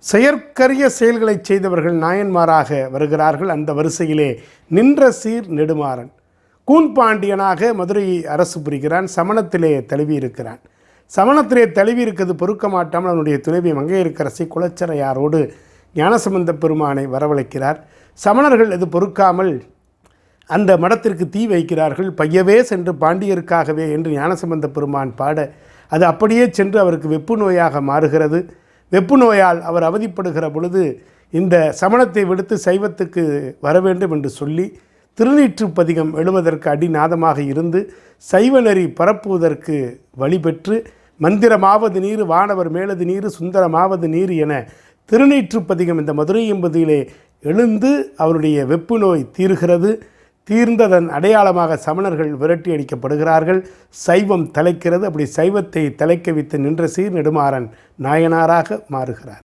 செயற்கரிய செயல்களை செய்தவர்கள் நாயன்மாராக வருகிறார்கள். அந்த வரிசையிலே நின்ற சீர் நெடுமாறன் கூன்பாண்டியனாக மதுரையை அரசு புரிகிறான். சமணத்திலே தழுவி இருக்கிறான். சமணத்திலே தழுவி இருக்கிறது பொறுக்க மாட்டாமல் அவனுடைய துணைவி மங்கையர்க்கரசி குலச்சரையாரோடு ஞானசம்பந்த பெருமானை வரவழைக்கிறார். சமணர்கள் இது பொறுக்காமல் அந்த மடத்திற்கு தீ வைக்கிறார்கள். பையவே சென்று பாண்டியருக்காகவே என்று ஞானசம்பந்த பெருமான் பாட அது அப்படியே சென்று அவருக்கு வெப்பு நோயாக மாறுகிறது. வெப்பு நோயால் அவர் அவதிப்படுகிற பொழுது இந்த சமணத்தை விடுத்து சைவத்துக்கு வர வேண்டும் என்று சொல்லி திருநீற்றுப்பதிகம் எழுவதற்கு அடிநாதமாக இருந்து சைவநெறி பரப்புவதற்கு வழிபெற்று மந்திரமாவது நீர் வானவர் மேலது நீர் சுந்தரமாவது நீர் என திருநீற்றுப்பதிகம் இந்த மதுரை என்பதிலே எழுந்து அவருடைய வெப்பு நோய் தீர்கிறது. தீர்ந்ததன் அடையாளமாக சமணர்கள் விரட்டி அடிக்கப்படுகிறார்கள். சைவம் தலைக்கிறது. அப்படி சைவத்தை தலைக்க வைத்து நின்ற சீர் நெடுமாறன் நாயனாராக மாறுகிறார்.